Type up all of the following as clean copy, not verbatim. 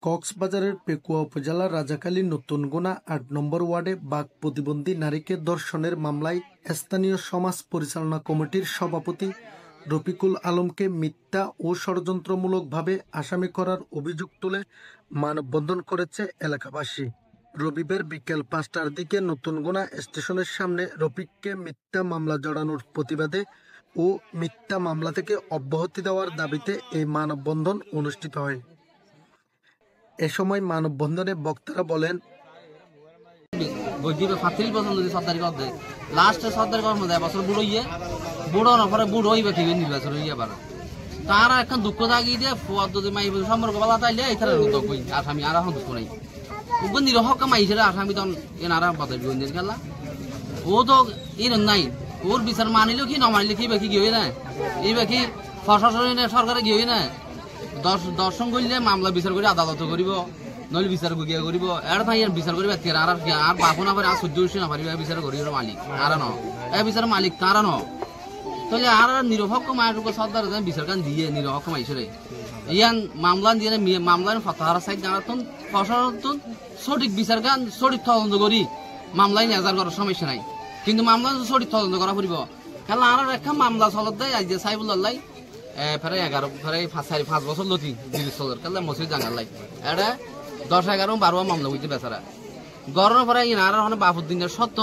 কক্সবাজারের পেকুয়া উপজেলার রাজাখালী নতুনগোনা ৮ নম্বর ওয়ার্ডে বাঘ প্রতিবন্ধী নারীকে ধর্ষণের মামলায় স্থানীয় সমাজ পরিচালনা কমিটির সভাপতি রফিকুল আলমকে মিথ্যা ও ষড়যন্ত্রমূলকভাবে আসামি করার অভিযোগ তুলে মানববন্ধন করেছে এলাকাবাসী। রবিবার বিকেল ৫টার দিকে নতুনগোনা স্টেশনের সামনে রফিককে মিথ্যা মামলা জড়ানোর প্রতিবাদে ও মিথ্যা মামলা থেকে অব্যাহতি দেওয়ার দাবিতে এই মানববন্ধন অনুষ্ঠিত হয়। এ সময় মানববন্ধনে বক্তারা বলেন, তারা এখন দুঃখ থাকি দিয়ে সম্পর্ক বলা তাইলে এখানে আসামি আর এখন দুঃখ নেই নিরহক মাইছে আসামি তখন এনারা বাতাস খেলা ও তো এরম নাই ওর বিচার মানিলেও কি নমানিলে কি বাকি গিয়ে না এই বাকি প্রশাসন সরকারে গিয়ে না দর্শন করলে মামলা বিচার করে আদালত করিব নইলে বিচার গিয়া করিব এর ভাই বিচার করিব আর বাপু না পারে আর সহ্য না পারিব বিচার করিব মালিক আর ন এ বিচার মালিক তারা ন তাহলে আর নিরপেক্ষ মায়ের সর্দার বিচার কান দিয়ে নিরপেক্ষ মাইসরে ইয়ান মামলা দিয়ে মামলার ফতাহার সাইড জানাতন প্রশাসন সঠিক বিচার কান সঠিক তদন্ত করি মামলায় নেজার করার সমস্যা নাই, কিন্তু মামলা সঠিক তদন্ত করা পড়ব। খেলা আর একটা মামলা চলত দেয় আজ সাইবুল্লাহ ফেরাই 5 বছর লতি জিনিস চলের খেলা মসজিদ জাঙ্গালাই এটা 10-11-12 মামলা বুঝতে বেচারা গরমের পরে আর বাপুদ্দিনের সত্য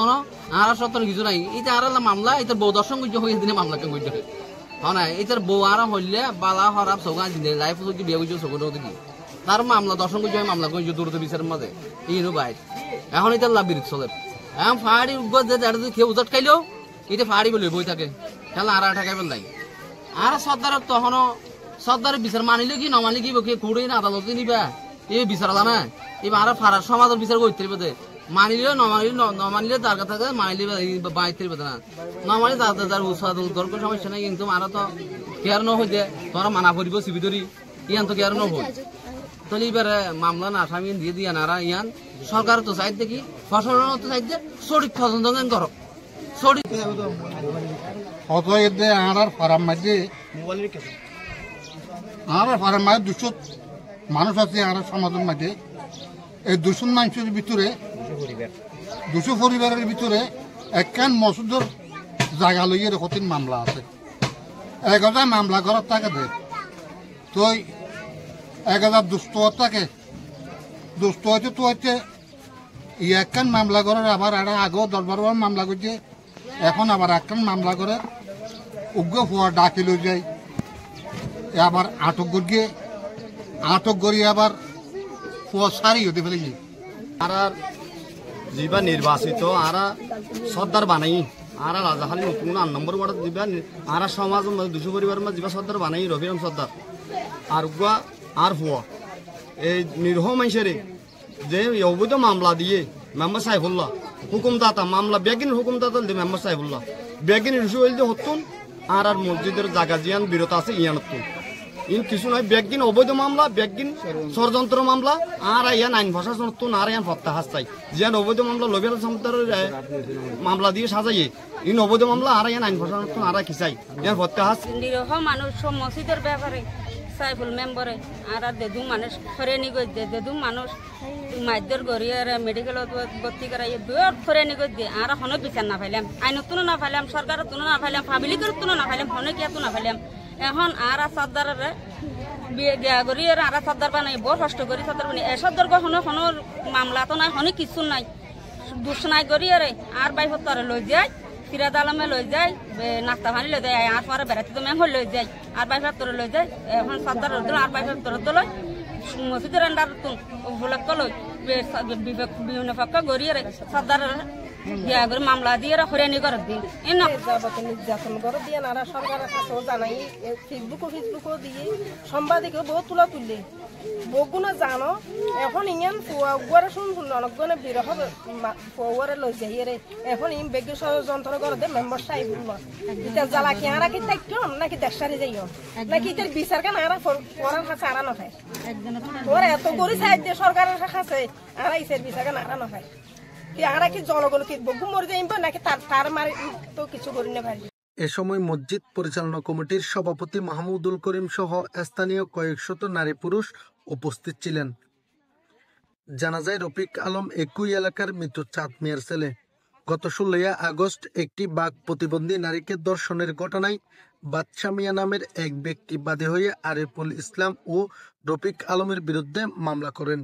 আর সত্য কিছু নাই এটা আর মামলা এটা বউ দর্শন গুজ্জ হয়ে দিনে মামলা কেন গুজ্জ হয় না এটার বউ আর হইলে বালা হরাপ চৌকা দিনে লাইফ বিয়ে গুজ্জ চৌকো দেখি তার মামলা দর্শন গুজ্জ মামলা গুজ্জ দূরত বিচারের মাঝে ইনো বাইর এখন এটা লাভ বিরোধ চলে এখন ফাড়ি কেউ উজট খাইলেও এটা ফাড়ি বলে বই থাকে খেলা আর ঠেকাই পেলাই আর সর্দার তখনও সর্দারের বিচার মানিলে কি নমানিলে কি কুড়ে না আদালতে নিবা এই বিচার আলা না এবার আর ফারার সমাজের বিচার করতে পারে মানিলেও নমানিলে তার কথা মানিলে বাইতে পারে না নমানিলে তার উৎসাহ সমস্যা নাই, কিন্তু আর তো কেয়ার ন হইতে তোরা মানা করিব চিবি ধরি ইয়ান তো কেয়ার ন হই তাহলে এবারে মামলা না আসামি দিয়ে দিয়া নারা ইয়ান সরকার তো চাই দেখি ফসল তো চাই দিয়ে সঠিক তদন্ত করো সঠিক আর ফারাম মাঝে আর ফারাম মাঝে 200 মানুষ আছে আর সমাজের মাঝে এই 200 মানুষের ভিতরে 200 পরিবারের ভিতরে একখান মসুদের জায়গা লইয়ে কঠিন মামলা আছে 1000 মামলা করার টাকা দেয় তো 1000 দুষ্ট থাকে দুষ্ট হইতে তো হইতে একখান মামলা করার আবার আর আগেও 10-12 মামলা করছে এখন আবার একখান মামলা করে উগ্র হওয়া ডাকি লই যায় আবার আটক করি আবার সারি হতে ফেলেছি আর যা নির্বাচিত আর সর্দার বানাই আর রাজাখালী নতুন ৮ নম্বর ওয়ার্ড যা আর সমাজ 200 পরিবার যা সর্দার বানাই রবিরাম সর্দার আর উগুয়া আর হুয়া এই নিরহ মানুষের যে অবৈধ মামলা দিয়ে মেম্বার সাহেবুল্লাহ হুকুমদাতা মামলা বেগিন হুকুমদাতা মেম্বার সাহেবুল্লাহ বেগিন ইস্যু হইলে হতুন আর মসজিদের জায়গা জিয়ান বিরত আছে ইয়ান হতুন ইন কিছু নয় বেগিন অবৈধ মামলা বেগিন ষড়যন্ত্র মামলা আর ইয়ান আইন প্রশাসন হতুন আর ইয়ান প্রত্যাহার চাই জিয়ান অবৈধ মামলা লোভের সম্পদের মামলা দিয়ে সাজাইয়ে ইন অবৈধ মামলা আর ইয়ান আইন প্রশাসন হতুন আর খিচাই ইয়ান প্রত্যাহার নিরহ মানুষ মসজিদের ব্যাপারে সাইফুল মেম্বারে আর দেদু মানুষ ফরেনি গই দেদু মানুষ মাইদর গড়ি আর মেডিকেল ভর্তি করাই বিয়ার ফরেনি গই দিয়ে আর হনো বিচার না পাইলাম আইনতুনো না পাইলাম সরকার তুনো না পাইলাম পাবলিকের তুনো না পাইলাম হনে কিয়া তো না পাইলাম এখন আর সর্দারের বিয়ে গিয়া করি আর সর্দার বানাই বড় কষ্ট করি সর্দার বানাই এ সর্দার হনো হনো মামলা তো নাই হনে কিছু নাই দুষ নাই করি আর বাই হত্তরে লই যায় সিরাজ আলমে লই যায় নাস্তা পানি লই যায় আর পরে বেড়াতে তো মেঘ লই যায় আর বাইফার তোর লই যায় এখন সর্দার আর বাইফার তোর তো লই মসজিদের আন্ডার উপলক্ষ লই বিভিন্ন পক্ষ গড়িয়ে সর্দার দিয়া করে মামলা দিয়ে হরিয়ানি করে দিই নির্যাতন করে দিয়ে নারা সরকারের কাছেও জানাই ফেসবুকও দিয়ে সাংবাদিকেও বহুত তুলে বগুনা জানো এখন ইমান ফুয়ারে শুনছিল অনেকজনে বিরহ ফুয়ারে লই যাই রে এখন ইম বেগে যন্ত্র করে দে মেম্বার সাহেব এটা জ্বালা কি আরা কি থাকতো নাকি দেশারি যাইও নাকি এটার বিচার কেন আরা পড়ার কাছে আরা নখায় ওরা এত করে সাহায্য দিয়ে সরকারের কাছে আরা ইসের বিচার কেন আরা নখায় আরা কি জনগণ কি বগু মরে যাইব নাকি তার মারি তো কিছু করি না ভাই। এ সময় মসজিদ পরিচালনা কমিটির সভাপতি মাহমুদুল করিম সহ স্থানীয় কয়েকশত নারী পুরুষ উপস্থিত ছিলেন। জানা যায় রফিক আলম একই এলাকার মৃত চাঁদ মিয়ার ছেলে। গত 16 আগস্ট একটি বাঘ প্রতিবন্ধী নারীকে ধর্ষণের ঘটনায় বাদশা মিয়া নামের এক ব্যক্তি বাদী হয়ে আরিফুল ইসলাম ও রফিক আলমের বিরুদ্ধে মামলা করেন।